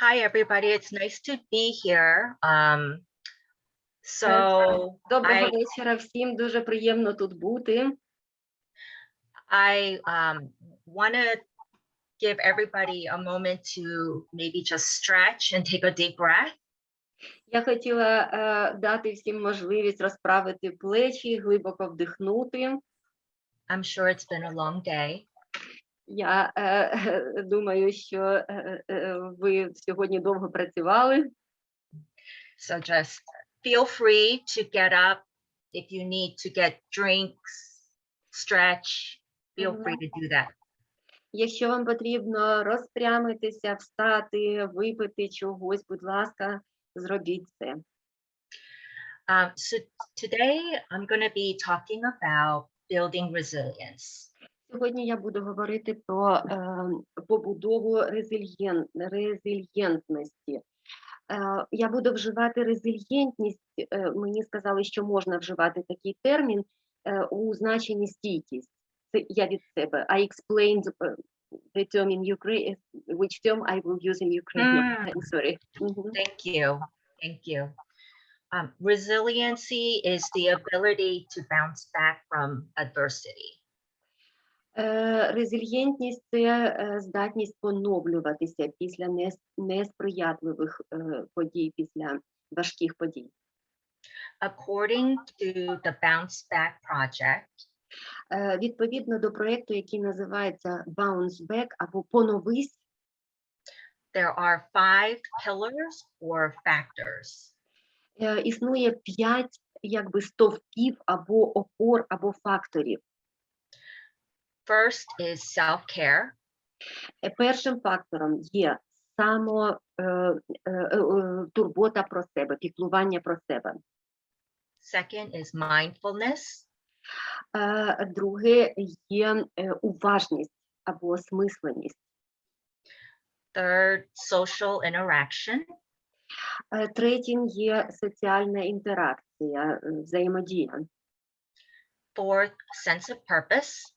Hi, everybody. It's nice to be here. Доброго вечора всім, дуже приємно тут бути. I want to give everybody a moment to maybe just stretch and take a deep breath. Я хотіла дати всім можливість розправити плечі, глибоко вдихнути. I'm sure it's been a long day. Я думаю, що ви сьогодні довго працювали. So just feel free to get up. If you need to get drinks, stretch, feel free to do that. Якщо вам потрібно розпрямитися, встати, випити чогось, будь ласка, зробіть це. So today I'm going to be talking about building resilience. Сьогодні я буду говорити про побудову резильєнтності. Я буду вживати резильєнтність, мені сказали, що можна вживати такий термін у значенні стійкість. Це я від себе. I explained the term in Ukraine, which term I will use in Ukrainian. I'm sorry. Thank you. Thank you. Resiliency is the ability to bounce back from adversity. Резильєнтність – це здатність поновлюватися після несприятливих подій, після важких подій. According to the Bounce Back Project, відповідно до проєкту, який називається Bounce Back або «Поновись», there are 5 pillars or factors. Існує 5 якби стовпів або опор або факторів. First is self-care. Першим фактором є турбота про себе, піклування про себе. Second is mindfulness. Друге є уважність або осмисленість. Third, social interaction. Третім є соціальна інтеракція, взаємодія. Fourth, sense of purpose.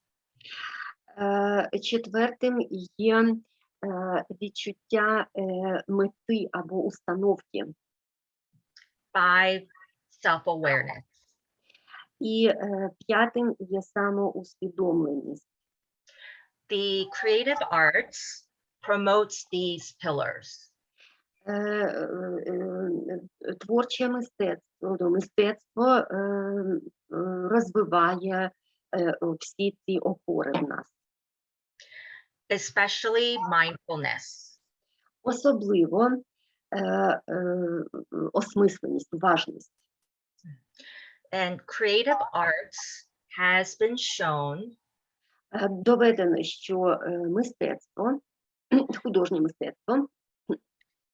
Четвертим є відчуття мети або установки. 5, self-awareness. І п'ятим є самоусвідомленість. The creative arts promotes these pillars. Творче мистецтво розвиває всі ці опори в нас. Especially mindfulness. Особливо осмисленість, уважність. And creative arts has been shown Доведено, що мистецтво, художнє мистецтво,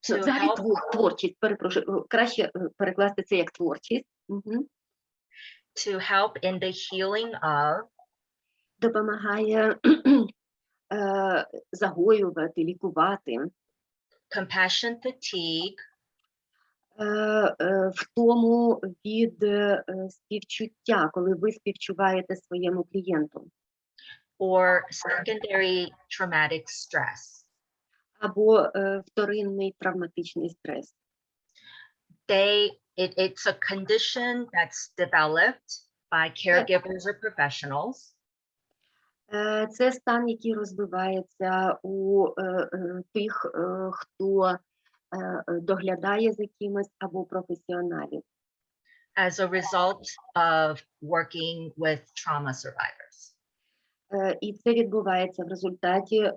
взагалі творчість, перепрошую, краще перекласти це як творчість. to help in the healing of допомагає загоювати, лікувати compassion fatigue, втому від співчуття, коли ви співчуваєте своєму клієнту. or secondary traumatic stress. Або вторинний травматичний стрес. It's a condition that's developed by caregivers or professionals. Це стан, який розвивається у тих, хто доглядає за кимось або професіоналів. As a result of working with trauma survivors. І це відбувається в результаті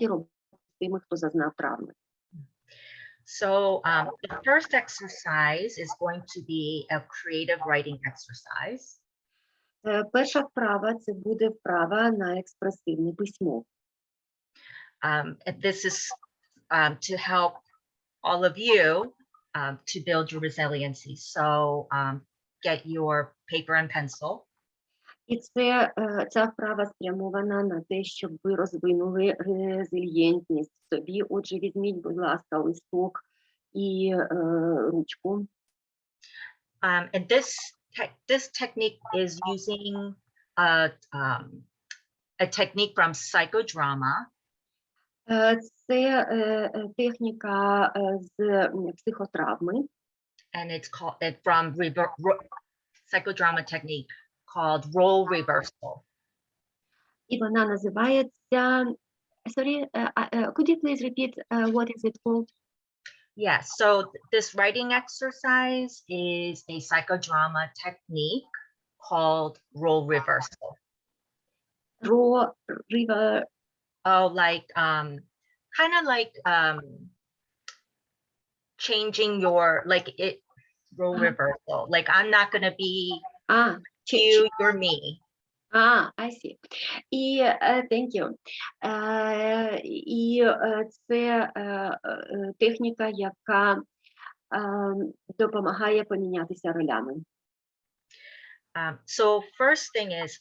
роботи з тими, хто зазнав травми. So the first exercise is going to be a creative writing exercise. Перша вправа – це буде вправа на експресивне письмо. And this is to help all of you to build your resiliency. So get your paper and pencil. І ця вправа спрямована на те, щоб ви розвинули резильєнтність в собі. Отже, візьміть, будь ласка, листок і ручку. And this technique is using a a technique from psychodrama. Це техніка з психотравми. And it's called from psychodrama technique called role reversal. І вона називається, sorry, could you please repeat what is it called? Yes, so this writing exercise is a psychodrama technique called role reversal. Oh, like kind of like changing your role reversal. Like I'm not gonna be you, you're me. I see. І thank you. І це техніка, яка допомагає помінятися ролями. So first thing is,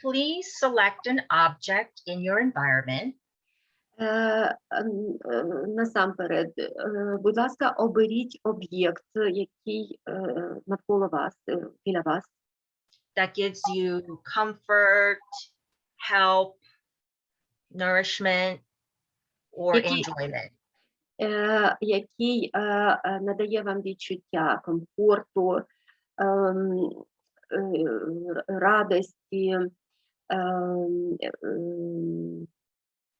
please select an object in your environment. Насамперед, будь ласка, оберіть об'єкт, який навколо вас, біля вас. That gives you comfort, help, nourishment, or enjoyment. Який надає вам відчуття комфорту, радості,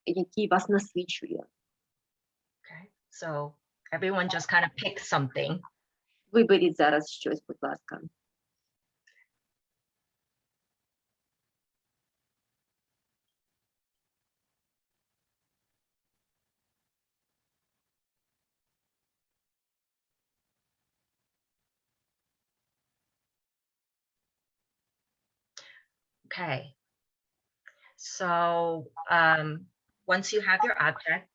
який вас насичує. Okay, so everyone just kind of pick something. Виберіть зараз щось, будь ласка. Okay, so once you have your object,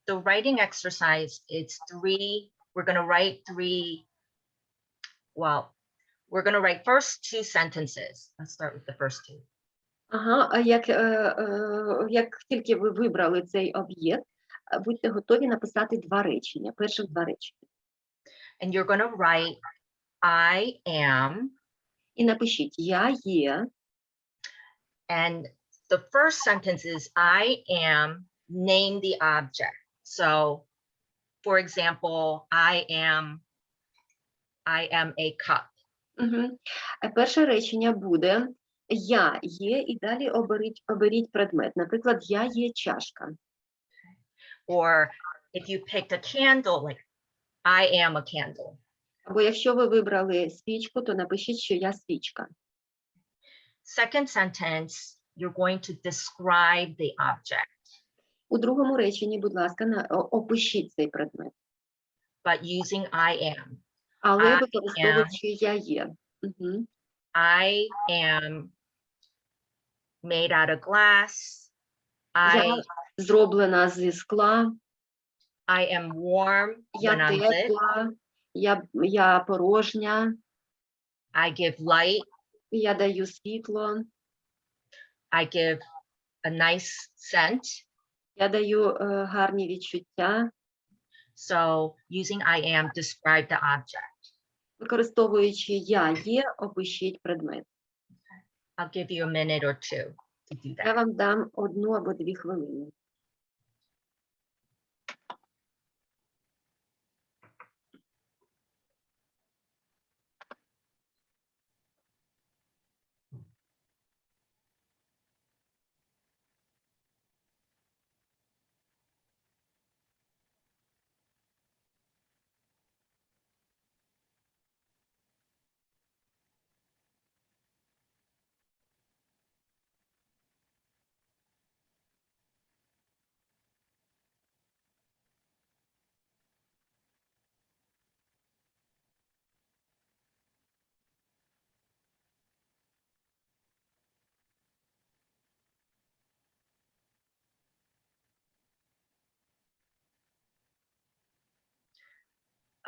the writing exercise, it's we're going to write we're going to write first 2 sentences. Let's start with the first 2. Ага, як тільки ви вибрали цей об'єкт, будьте готові написати 2 речення, перших 2 речення. And you're going to write I am. І напишіть я є. And the first sentence is I am, name the object. So, for example, I am a cup. Перше речення буде я є, і далі оберіть предмет. Наприклад, я є чашка. Or if you picked a candle, like I am a candle. Або якщо ви вибрали свічку, то напишіть, що я свічка. Second sentence, you're going to describe the object. У другому реченні, будь ласка, опишіть цей предмет. But using I am. Але використовуючи я є. I am made out of glass. Я зроблена зі скла. I am warm when I'm lit. Я тепла. Я порожня. I give light. Я даю світло. I give a nice scent. Я даю гарні відчуття. So using I am, describe the object. Використовуючи я є, опишіть предмет. I'll give you a minute or 2 to do that. Я вам дам 1 або 2 хвилини.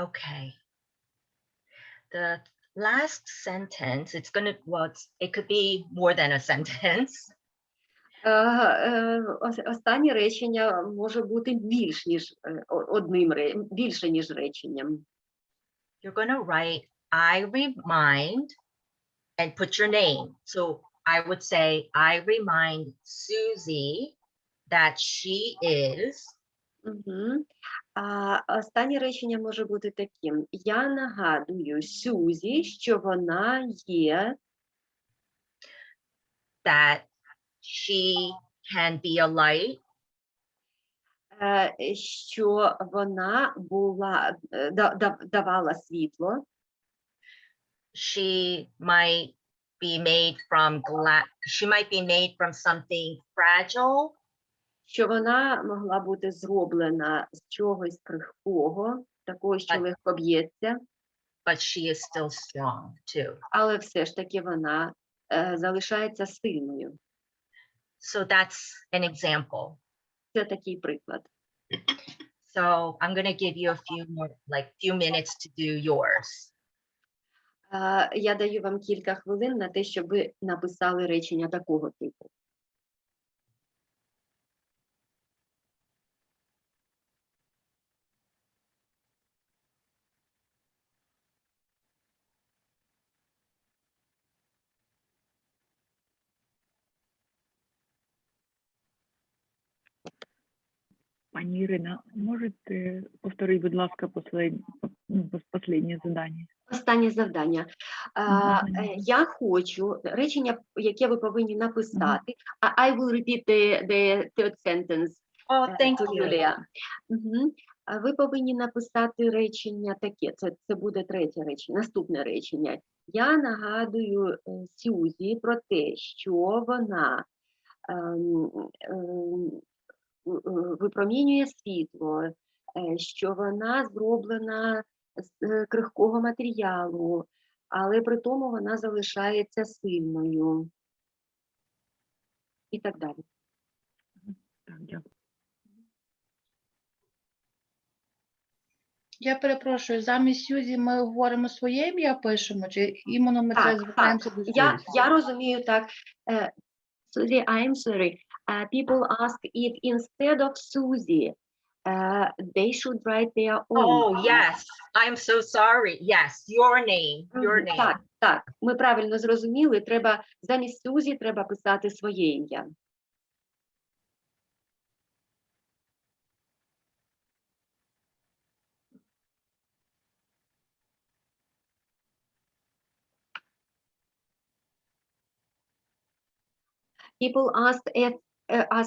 Okay. The last sentence, it could be more than a sentence. Останнє речення може бути більше, ніж реченням. You're going to write, I remind, and put your name. So I would say, I remind Susie that she is. Угу. А останнє речення може бути таким. Я нагадую Сюзі, що вона є. That she can be a light. Що вона була, давала світло. She might be made from glass. She might be made from something fragile. Що вона могла бути зроблена з чогось крихкого, такого, що легко б'ється. But she is still strong too. Але все ж таки вона залишається сильною. So that's an example. Це такий приклад. So I'm going to give you a few minutes to do yours. Я даю вам кілька хвилин на те, щоб ви написали речення такого типу. Пані Ірина, можете повторити, будь ласка, останнє завдання? Останнє завдання. Я хочу речення, яке ви повинні написати. I will repeat the third sentence. Oh, thank you. Юлія. Ви повинні написати речення таке, це буде третє речення, наступне речення. Я нагадую Сюзі про те, що вона випромінює світло, що вона зроблена з крихкого матеріалу, але при тому вона залишається сильною. І так далі. Так, дякую. Я перепрошую, замість Сьюзі ми говоримо своє ім'я, пишемо, чи іменно ми це звертаємося до Сьюзі? Я розумію так. Suzie, I'm sorry. People ask if instead of Suzie, they should write their own. Oh, yes. I'm so sorry. Yes, your name. Your name. Так. Ми правильно зрозуміли. Треба замість Сюзі треба писати своє ім'я. People ask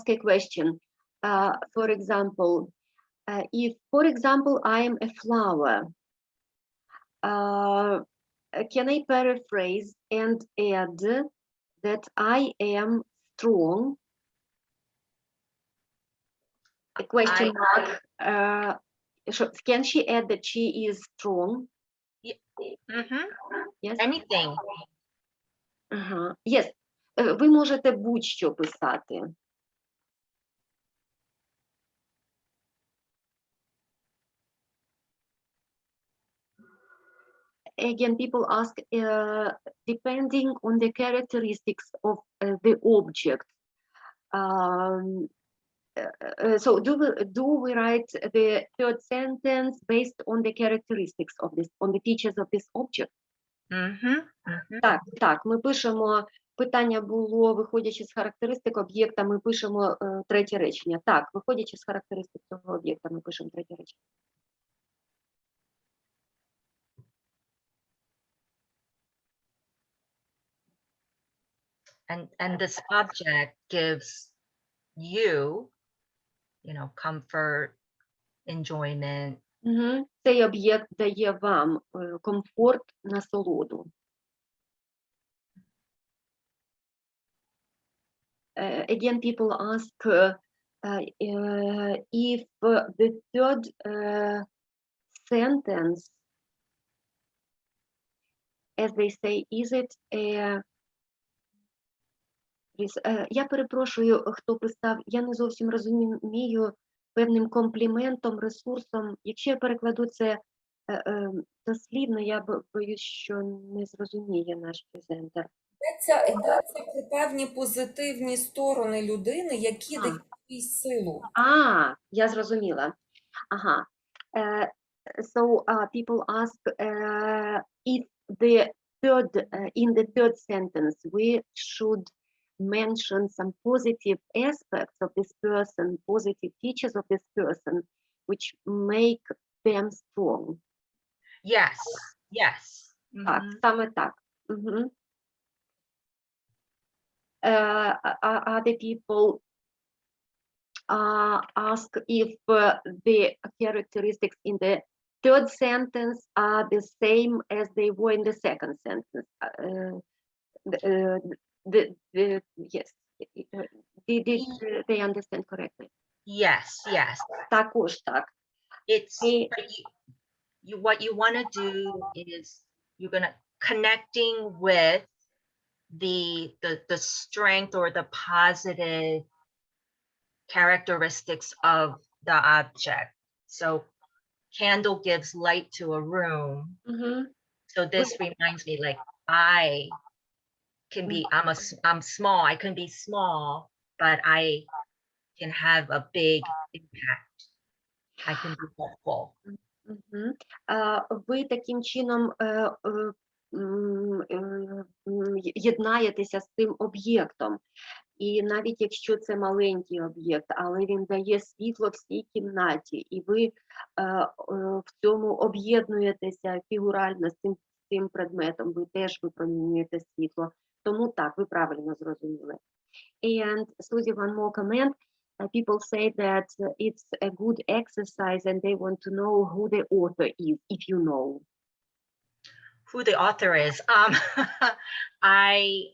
a question. For example, if, for example, I am a flower, can I paraphrase and add that I am strong? A question mark. Can she add that she is strong? Yes. Anything. Yes. Ви можете будь-що писати. Again, people ask, depending on the characteristics of the object. So do we write the third sentence based on the characteristics of this, on the features of this object? Так, ми пишемо, питання було, виходячи з характеристик об'єкта, ми пишемо третє речення. Так, виходячи з характеристик цього об'єкта, ми пишемо третє речення. And this object gives you, comfort, enjoyment. Цей об'єкт дає вам комфорт, насолоду. Again, people ask if the third sentence, as they say, is it a... Я перепрошую, хто писав, я не зовсім розумію певним компліментом, ресурсом. Якщо я перекладу це дослівно, я боюсь, що не зрозуміє наш презентер. Йдеться про певні позитивні сторони людини, які дають їй силу. Я зрозуміла. So people ask if the in the third sentence, we should mention some positive aspects of this person, positive features of this person, which make them strong. Yes, yes. Так, саме так. Other people ask if the characteristics in the third sentence are the same as they were in the second sentence. Yes, did they understand correctly? Yes, yes. Також так. It's but what you want to do is you're gonna connecting with the strength or the positive characteristics of the object. So candle gives light to a room. So this reminds me, like, I can be, I'm small, I can be small, but I can have a big impact. I can be helpful. Ви таким чином єднаєтеся з цим об'єктом. І навіть якщо це маленький об'єкт, але він дає світло всій кімнаті, і ви в цьому об'єднуєтеся фігурально з цим предметом, ви теж випромінюєте світло. Тому так, ви правильно зрозуміли. And Suzie, one more comment. People say that it's a good exercise and they want to know who the author is, if you know. Who the author is? I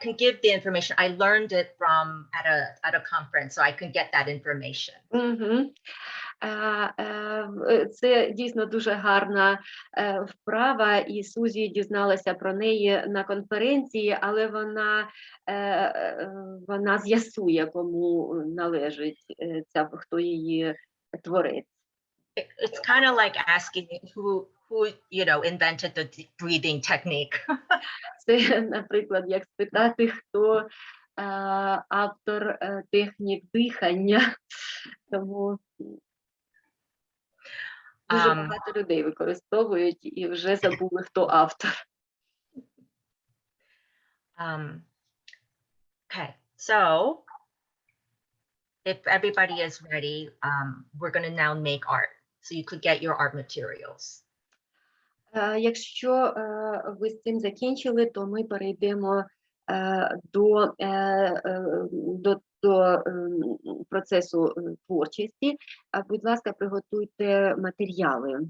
can give the information. I learned it from at a conference, so I can get that information. Це дійсно дуже гарна вправа, і Сузі дізналася про неї на конференції, але вона з'ясує, кому належить хто її творець. It's kind of like asking who invented the breathing technique. Це, наприклад, як спитати, хто автор технік дихання. Тому дуже багато людей використовують і вже забули, хто автор. Okay, so if everybody is ready, we're going to now make art. So you could get your art materials. Якщо ви з цим закінчили, то ми перейдемо до процесу творчості. Будь ласка, приготуйте матеріали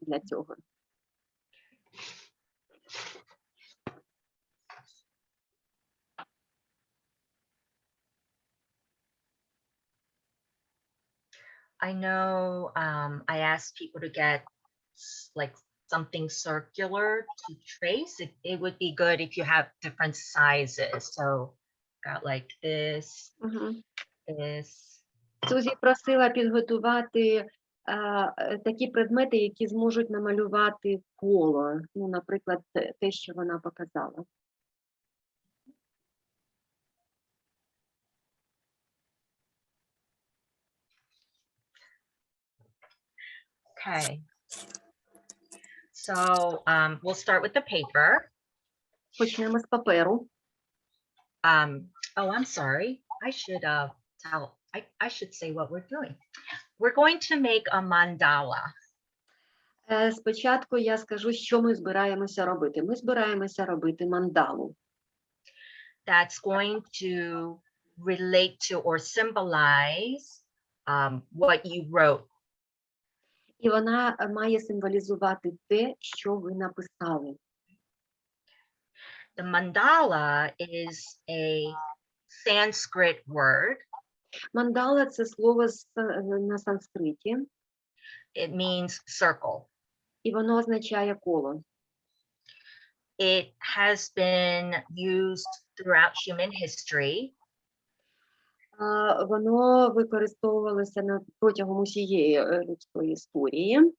для цього. I know I asked people to get like something circular to trace. It would be good if you have different sizes. So got like this, this. Сузі просила підготувати такі предмети, які зможуть намалювати коло. Ну, наприклад, те, що вона показала. Okay. So we'll start with the paper. Почнемо з паперу. Oh, I'm sorry. I should say what we're doing. We're going to make a mandala. Спочатку я скажу, що ми збираємося робити. Ми збираємося робити мандалу. That's going to relate to or symbolize what you wrote. І вона має символізувати те, що ви написали. The mandala is a Sanskrit word. Мандала – це слово на санскриті. It means circle. І воно означає коло. It has been used throughout human history. Воно використовувалося протягом усієї людської історії.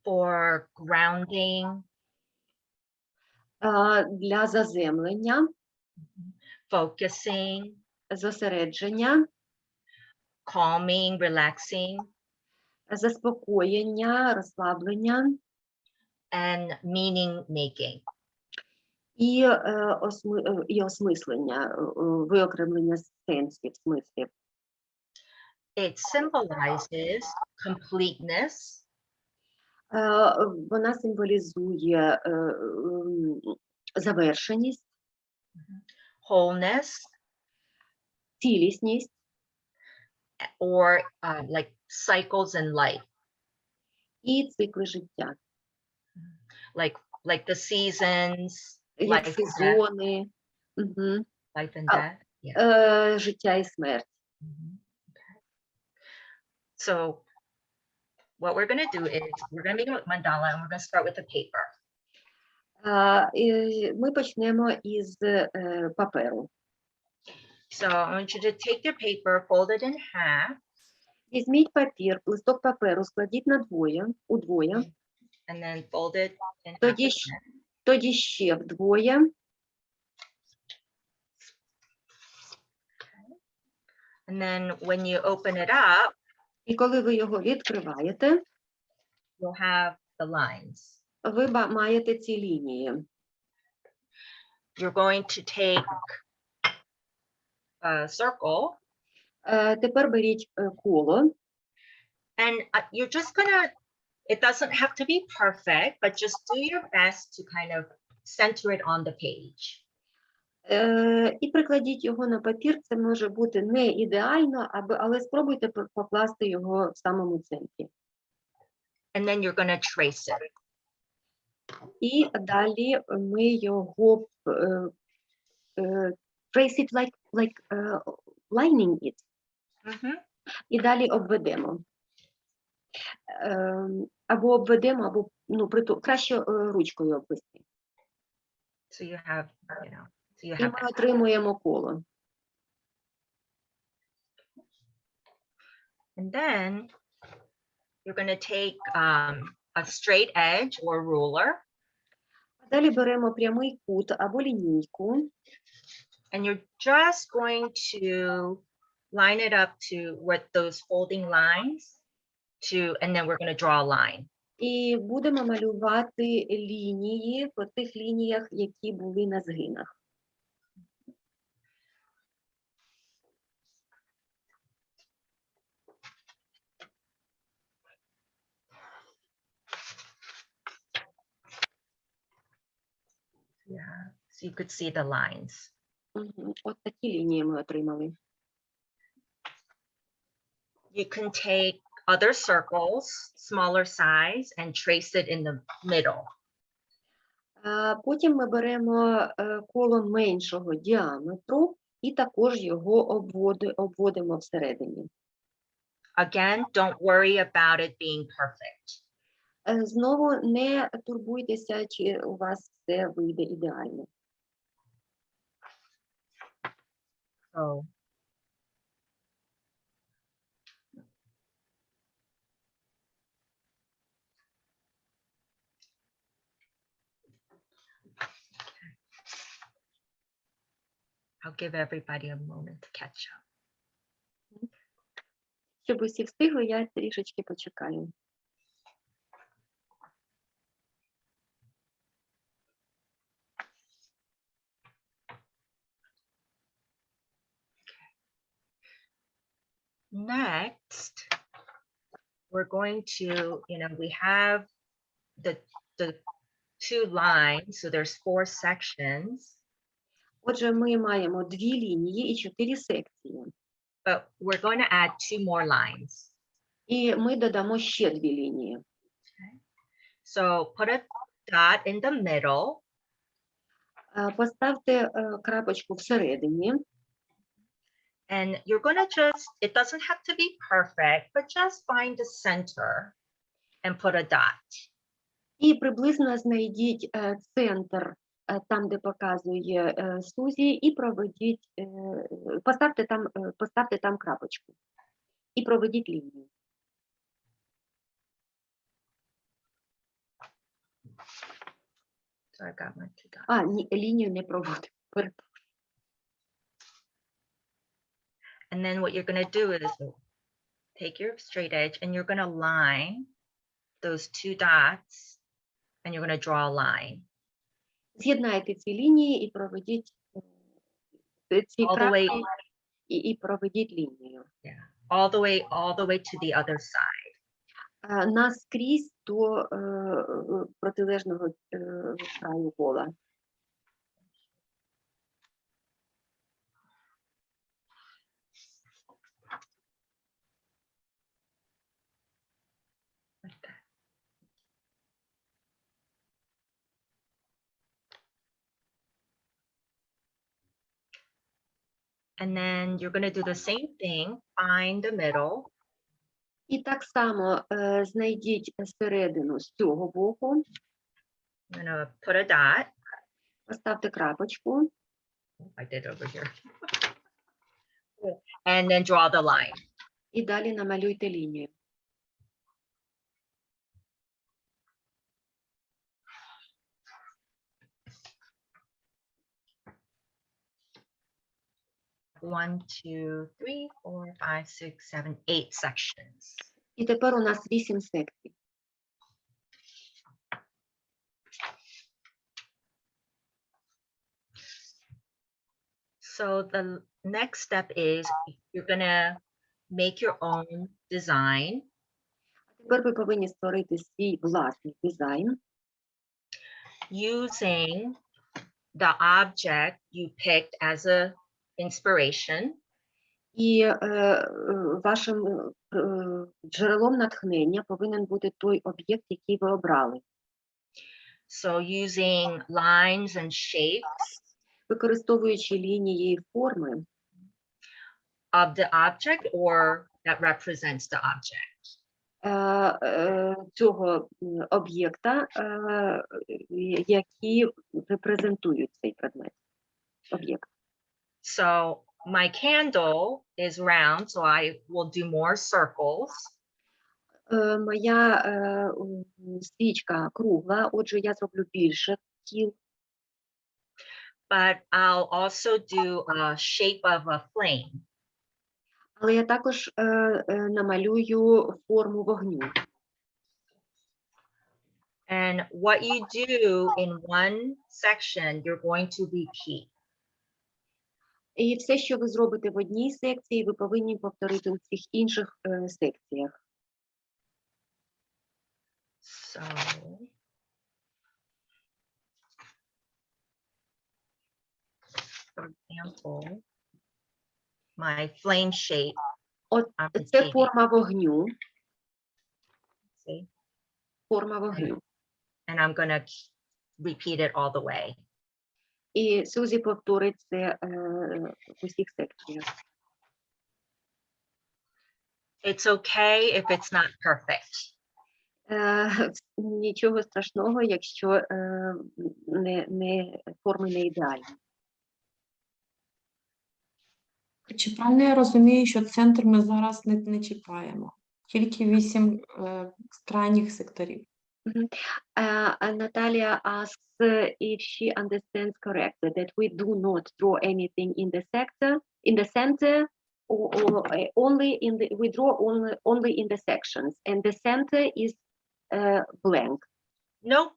For grounding. Для заземлення. Focusing. Зосередження. Calming, relaxing. Заспокоєння, розслаблення. and meaning making. І осмислення, виокремлення сенсів, смислів. It symbolizes completeness, Вона символізує завершеність, wholeness, цілісність or like cycles in life, і цикли життя, like the seasons, як life and death, сезони, life and death. Yeah. Життя і смерть. Okay. So what we're going to do is we're going to make a mandala and we're going to start with the paper. Ми почнемо із паперу. So I want you to take your paper, fold it in half, Візьміть папір, листок паперу, складіть удвоє, and then fold it in half тоді, again. тоді ще вдвоє, And then when you open it up, і коли ви його відкриваєте, you'll have the lines. ви маєте ці лінії. You're going to take a circle, Тепер беріть коло, and you're just gonna, it doesn't have to be perfect, but just do your best to kind of center it on the page. і прикладіть його на папір. Це може бути не ідеально, але спробуйте покласти його в самому центрі. And then you're gonna trace it. І далі ми його trace it like lining it. І далі обведемо. Або обведемо, або краще ручкою обвести. So you have, you know, so you І have ми that. отримуємо коло. And then you're gonna take a straight edge or ruler, Далі беремо прямий кут або лінійку. and you're just going to line it up to what those folding lines to, and then we're going to draw a line. І будемо малювати лінії по тих лініях, які були на згинах. Yeah, so you could see the lines. От такі лінії ми отримали. You can take other circles, smaller size, and trace it in the middle. Потім ми беремо коло меншого діаметру і також його обводимо всередині. Again, don't worry about it being perfect. Знову не турбуйтеся, чи у вас все вийде ідеально. So I'll give everybody a moment to catch up. Щоб усі встигли, я трішечки почекаю. Next, we're going to, we have the two lines, so there's 4 sections. Отже, ми маємо 2 лінії і 4 секції. But we're going to add 2 more lines. І ми додамо ще 2 лінії. So put a dot in the middle. Поставте крапочку всередині. And you're going to just, it doesn't have to be perfect, but just find the center and put a dot. І приблизно знайдіть центр там, де показує Сузі, і проведіть, поставте там крапочку. І проведіть лінію. So I got my 2 dots. Ні, лінію не проводимо. And then what you're going to do is take your straight edge and you're going to line those 2 dots and you're going to draw a line. З'єднайте ці лінії і проведіть ці All the way, крапки і проведіть лінію. all the way to the other side. Наскрізь до протилежного краю кола. Like that. And then you're going to do the same thing, find the middle. І так само знайдіть середину з цього боку, I'm going to put a dot. поставте крапочку I did over here. And then draw the line. і далі намалюйте лінію. One, two, three, four, five, six, seven, 8 sections. І тепер у нас 8 секцій. So the next step is you're gonna make your own design Тепер ви повинні створити свій власний дизайн, using the object you picked as a inspiration. і вашим джерелом натхнення повинен бути той об'єкт, який ви обрали. So using lines and shapes Використовуючи лінії і форми of the object or that represents the object. Цього об'єкта, які репрезентують цей предмет, об'єкт. So my candle is round, so I will do more circles. Моя свічка кругла, отже, я зроблю більше кіл. But I'll also do a shape of a flame. Але я також намалюю форму вогню. And what you do in one section, you're going to repeat. І все, що ви зробите в одній секції, ви повинні повторити у всіх інших секціях. So, for example, my flame shape. От I'm це taking, форма вогню, see? форма вогню. And I'm gonna repeat it all the way. І Сузі повторить це в усіх секціях. It's okay if it's not perfect. Нічого страшного, якщо форми не ідеальні. Чи правильно я розумію, що центр ми зараз не чіпаємо? Тільки 8 крайніх секторів. Natalia asks if she understands correctly that we do not draw anything in the center, or only we draw only in the sections, and the center is blank. Nope.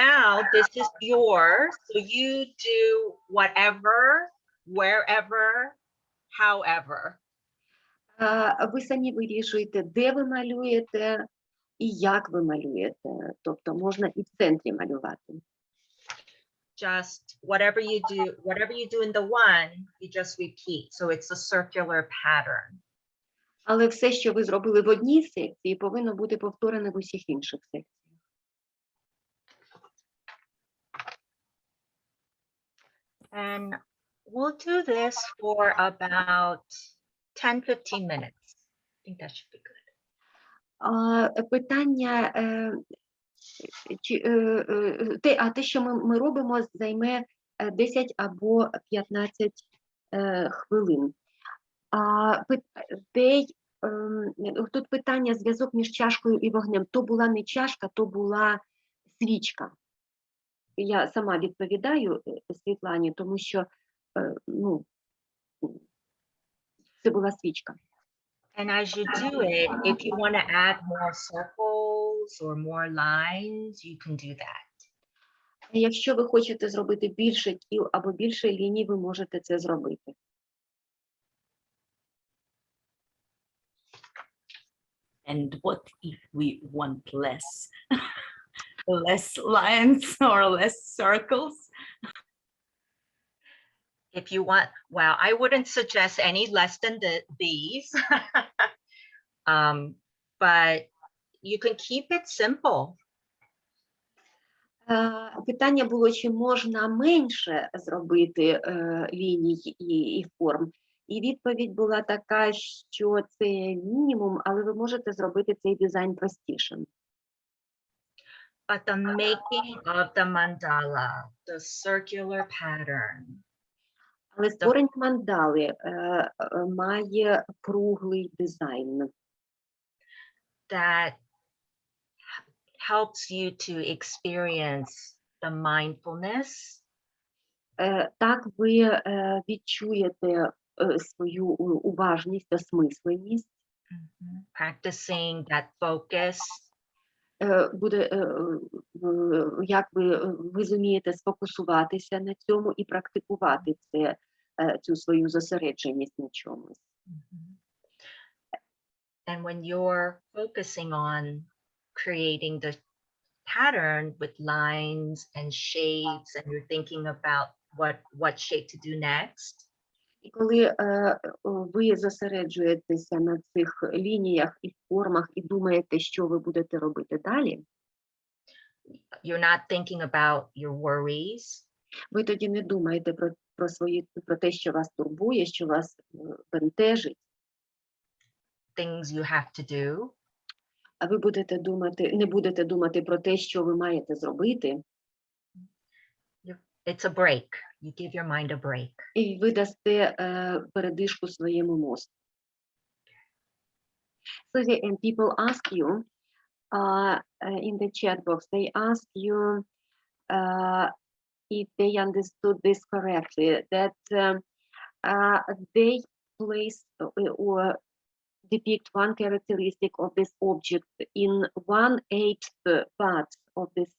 Now this is yours, so you do whatever, wherever, however. Ви самі вирішуєте, де ви малюєте і як ви малюєте. Тобто можна і в центрі малювати. Just whatever you do in the one, you just repeat. So it's a circular pattern. Але все, що ви зробили в одній секції, повинно бути повторене в усіх інших секціях. And we'll do this for about 10-15 minutes. I think that should be good. Питання, те, що ми робимо, займе 10 або 15 хвилин. Тут питання, зв'язок між чашкою і вогнем. То була не чашка, то була свічка. Я сама відповідаю Світлані, тому що це була свічка. And as you do it, if you want to add more circles or more lines, you can do that. Якщо ви хочете зробити більше кіл або більше ліній, ви можете це зробити. And what if we want less? Less lines or less circles? If you want, well, I wouldn't suggest any less than these. But you can keep it simple. Питання було, чи можна менше зробити ліній і форм. І відповідь була така, що це мінімум, але ви можете зробити цей дизайн простішим. But the making of the mandala, the circular pattern. Але створення мандали має круглий дизайн. That helps you to experience the mindfulness. Так ви відчуєте свою уважність, осмисленість. Practicing that focus. Буде, як ви зумієте сфокусуватися на цьому і практикувати цю свою зосередженість на чомусь. And when you're focusing on creating the pattern with lines and shapes, and you're thinking about what shape to do next. І коли ви зосереджуєтеся на цих лініях і формах і думаєте, що ви будете робити далі, you're not thinking about your worries. Ви тоді не думаєте про те, що вас турбує, що вас бентежить. Things you have to do. А ви не будете думати про те, що ви маєте зробити. It's a break. You give your mind a break. І ви дасте передишку своєму мозку. Suzie, and people ask you in the chat box, they ask you if they understood this correctly, that they place or depict one characteristic of this object in 1/8 part of this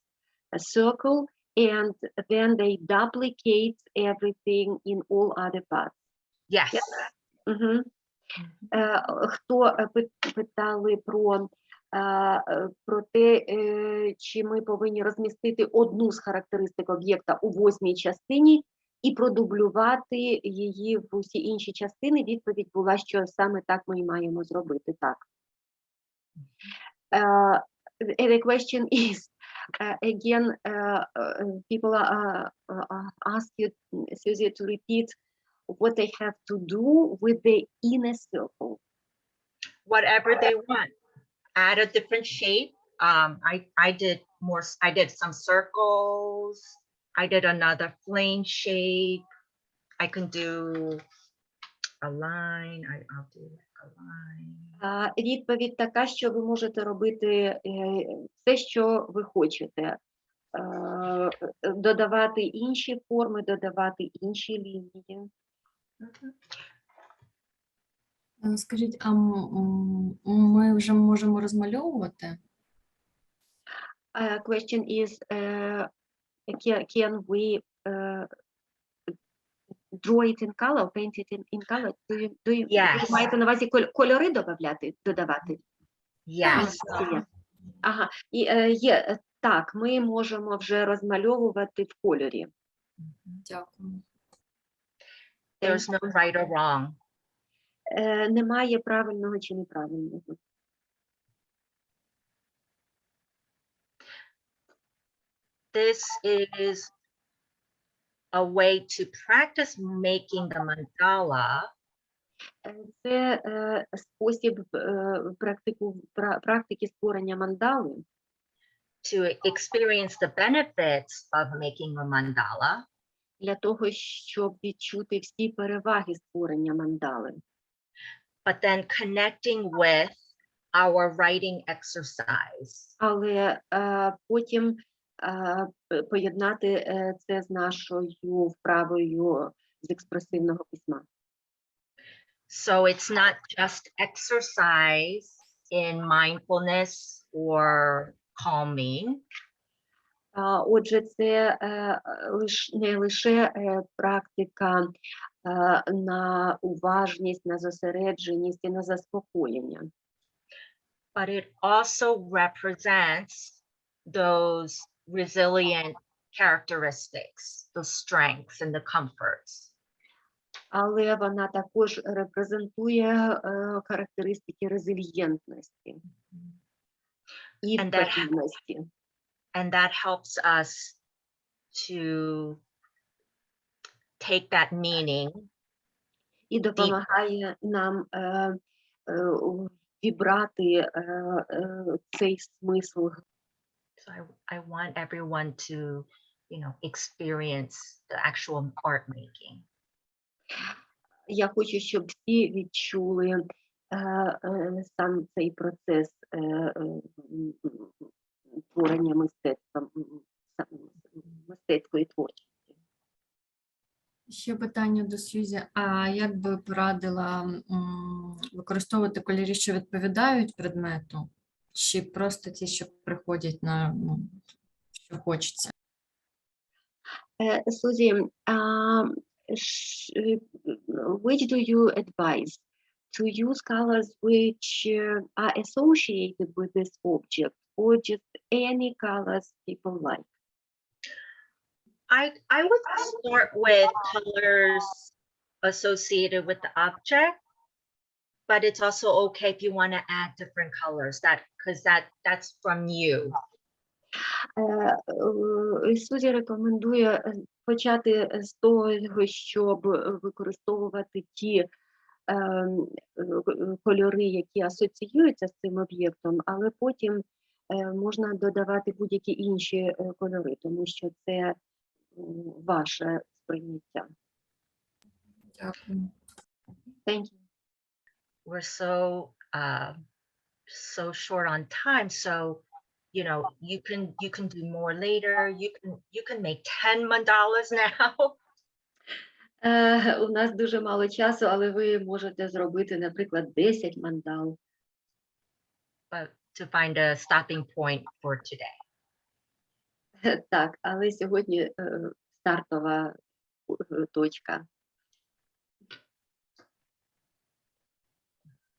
circle, and then they duplicate everything in all other parts. Yes. Угу. Хто питали про те, чи ми повинні розмістити одну з характеристик об'єкта у 8-й частині і продублювати її в усі інші частини, відповідь була, що саме так ми і маємо зробити, так. The question is, again, people ask you, Suzie, to repeat what they have to do with the inner circle. Whatever they want. Add a different shape. I did some circles. I did another flame shape. I can do a line. I'll do a line. Відповідь така, що ви можете робити все, що ви хочете. Додавати інші форми, додавати інші лінії. Скажіть, а ми вже можемо розмальовувати? Question is, can we draw it in color, paint it in color? Do you Yes. маєте на увазі кольори додавати? Yes. Ага, є, так, ми можемо вже розмальовувати в кольорі. Дякую. There's no right or wrong. Немає правильного чи неправильного. This is a way to practice making the mandala. Це спосіб практики створення мандали. To experience the benefits of making a mandala. Для того, щоб відчути всі переваги створення мандали. But then connecting with our writing exercise. Але потім поєднати це з нашою вправою з експресивного письма. So it's not just exercise in mindfulness or calming. Отже, це не лише практика на уважність, на зосередженість і на заспокоєння. But it also represents those resilient characteristics, the strengths and the comforts. Але вона також репрезентує характеристики резильєнтності і впевненості. And that helps us to take that meaning. І допомагає нам вібрати цей смисл. So I want everyone to, experience the actual art making. Я хочу, щоб всі відчули сам цей процес творення мистецтва, мистецької творчості. Ще питання до Сьюзі. А як би порадила використовувати кольори, що відповідають предмету, чи просто ті, що приходять на що хочеться? Suzie, which do you advise? To use colors which are associated with this object, or just any colors people like? I would start with colors associated with the object, but it's also okay if you want to add different colors, because that's from you. Сузі рекомендує почати з того, щоб використовувати ті кольори, які асоціюються з цим об'єктом, але потім можна додавати будь-які інші кольори, тому що це ваше сприйняття. Дякую. Thank you. We're so short on time, so you can do more later. You can make 10 mandalas now. У нас дуже мало часу, але ви можете зробити, наприклад, 10 мандал. But to find a stopping point for today. Так, але сьогодні стартова точка.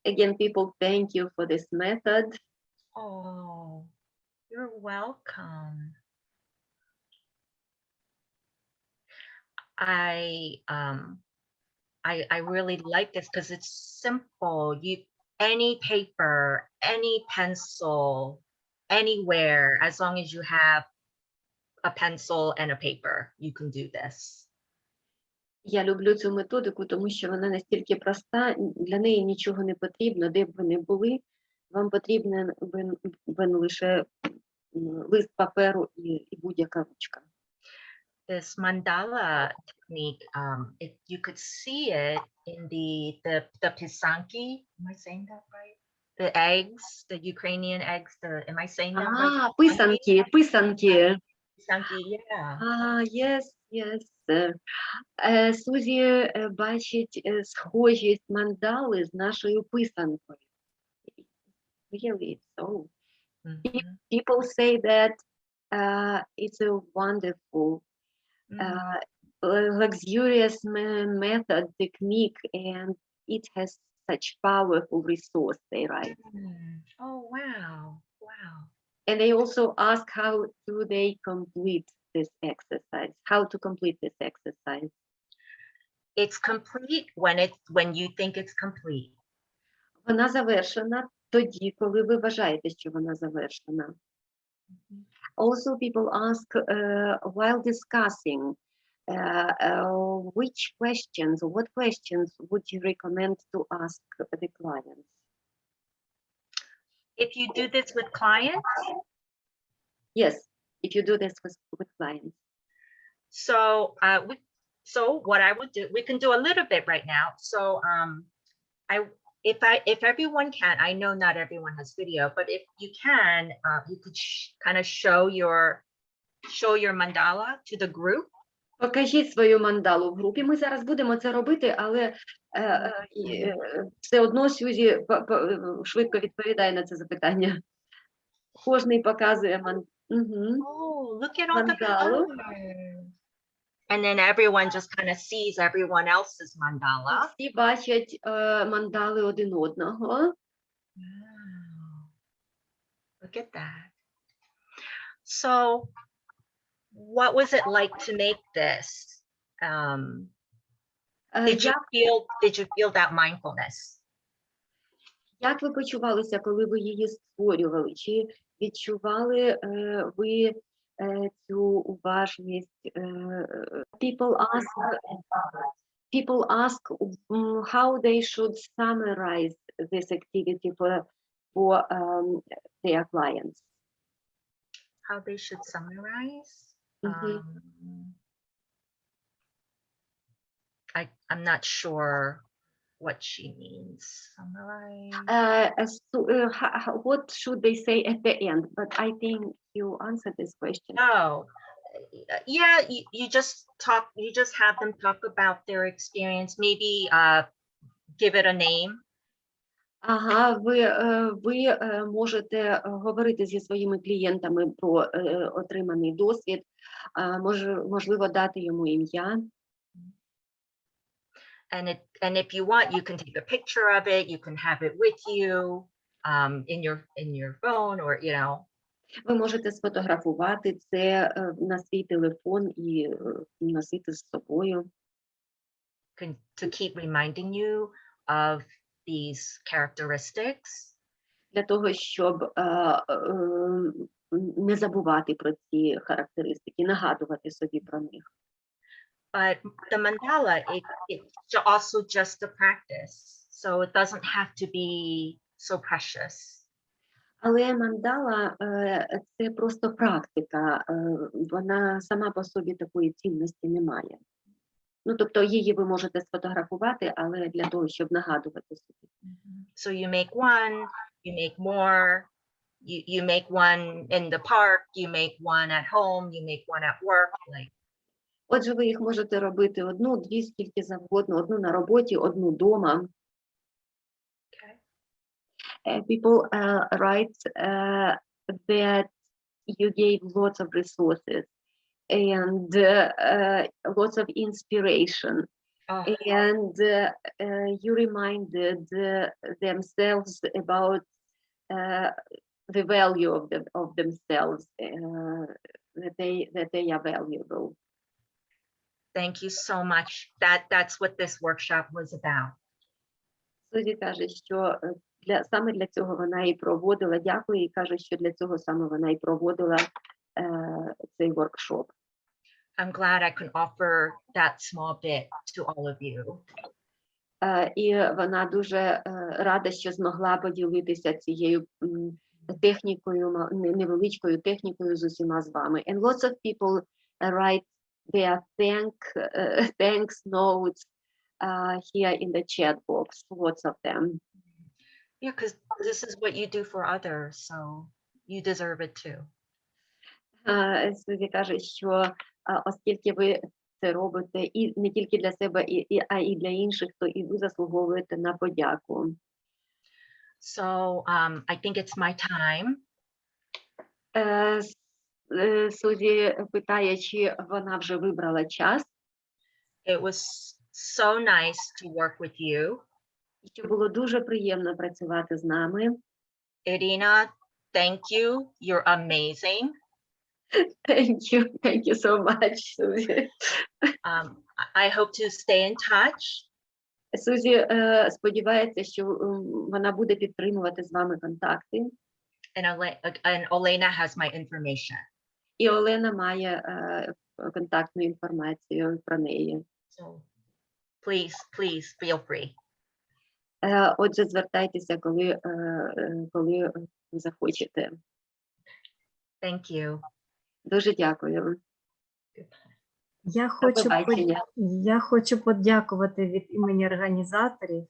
Again, people, thank you for this method. Oh, you're welcome. I really like this because it's simple. Any paper, any pencil, anywhere, as long as you have a pencil and a paper, you can do this. Я люблю цю методику, тому що вона настільки проста, для неї нічого не потрібно, де б ви не були, вам потрібен лише лист паперу і будь-яка ручка. This mandala technique, you could see it in the pisanki. Am I saying that right? The eggs, the Ukrainian eggs. Am I saying that right? Писанки. Pisanki, yeah. Yes. Сузі бачить схожість мандали з нашою писанкою. Really, so. People say that it's a wonderful, luxurious method, technique, and it has such powerful resource, they write. Oh, wow. And they also ask how do they complete this exercise, how to complete this exercise. It's complete when you think it's complete. Вона завершена тоді, коли ви вважаєте, що вона завершена. Also, people ask while discussing what questions would you recommend to ask the clients? If you do this with clients? Yes, if you do this with clients. So what I would do, we can do a little bit right now. So if everyone can, I know not everyone has video, but if you can, you could kind of show your mandala to the group. Покажіть свою мандалу в групі. Ми зараз будемо це робити, але все одно Сьюзі швидко відповідає на це запитання. Кожний показує Oh, look at all the Mandala. colors. And then everyone just kind of sees everyone else's mandala. Всі бачать мандали один одного. Wow. Look at that. So, what was it like to make this? Did you feel that mindfulness? Як ви почувалися, коли ви її створювали? Чи відчували ви цю уважність? People ask how they should summarize this activity for their clients. How they should summarize? I'm not sure what she means. Summarize. What should they say at the end? But I think you answered this question. Oh, yeah, you just have them talk about their experience, maybe give it a name. Ага, ви можете говорити зі своїми клієнтами про отриманий досвід, можливо, дати йому ім'я. And if you want, you can take a picture of it. You can have it with you in your phone, or you know. Ви можете сфотографувати це на свій телефон і носити з собою. To keep reminding you of these characteristics. Для того, щоб не забувати про ці характеристики, нагадувати собі про них. But the mandala, it's also just a practice, so it doesn't have to be so precious. Але мандала – це просто практика, вона сама по собі такої цінності не має. Ну, тобто її ви можете сфотографувати, але для того, щоб нагадувати собі. So you make one, you make more, you make one in the park, you make one at home, you make one at work, like. Отже, ви їх можете робити одну, дві, скільки завгодно, одну на роботі, одну вдома. People write that you gave lots of resources and lots of inspiration, and you reminded themselves about the value of themselves, that they are valuable. Thank you so much. That's what this workshop was about. Сузі каже, що саме для цього вона і проводила, дякую, і каже, що для цього саме вона і проводила цей воркшоп. I'm glad I can offer that small bit to all of you. І вона дуже рада, що змогла поділитися цією технікою, невеличкою технікою з усіма з вами. And lots of people write their thanks notes here in the chat box, lots of them. Yeah, because this is what you do for others, so you deserve it too. Сузі каже, що оскільки ви це робите і не тільки для себе, а і для інших, то і ви заслуговуєте на подяку. So I think it's my time. Сузі питає, чи вона вже вибрала час. It was so nice to work with you. Що було дуже приємно працювати з нами. Irina, thank you. You're amazing. Thank you so much, Suzie. I hope to stay in touch. Сузі сподівається, що вона буде підтримувати з вами контакти. And Olena has my information. І Олена має контактну інформацію про неї. So please feel free. Отже, звертайтеся, коли ви захочете. Thank you. Дуже дякую. Я хочу подякувати від імені організаторів.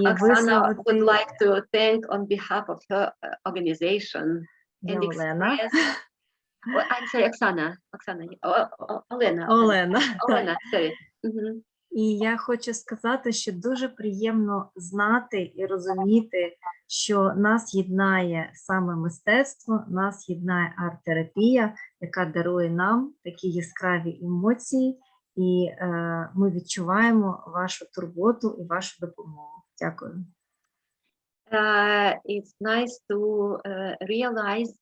Оксана would like to thank on behalf of her organization and express. I'm sorry, Оксана. Олена. Олена. Sorry. І я хочу сказати, що дуже приємно знати і розуміти, що нас єднає саме мистецтво, нас єднає арт-терапія, яка дарує нам такі яскраві емоції, і ми відчуваємо вашу турботу і вашу допомогу. Дякую. It's nice to realize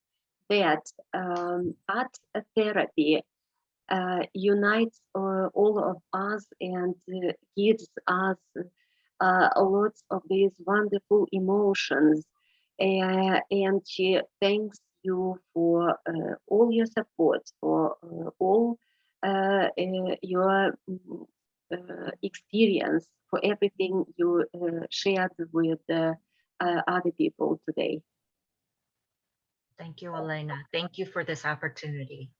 that art therapy unites all of us and gives us lots of these wonderful emotions. And she thanks you for all your support, for all your experience, for everything you shared with other people today. Thank you, Elena. Thank you for this opportunity.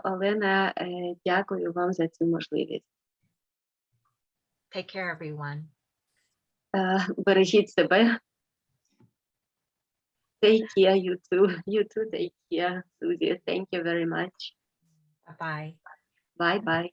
Олена, дякую вам за цю можливість. Take care, everyone. Бережіть себе. Take care, you too. You too take care, Suzie. Thank you very much. Bye-bye. Bye-bye.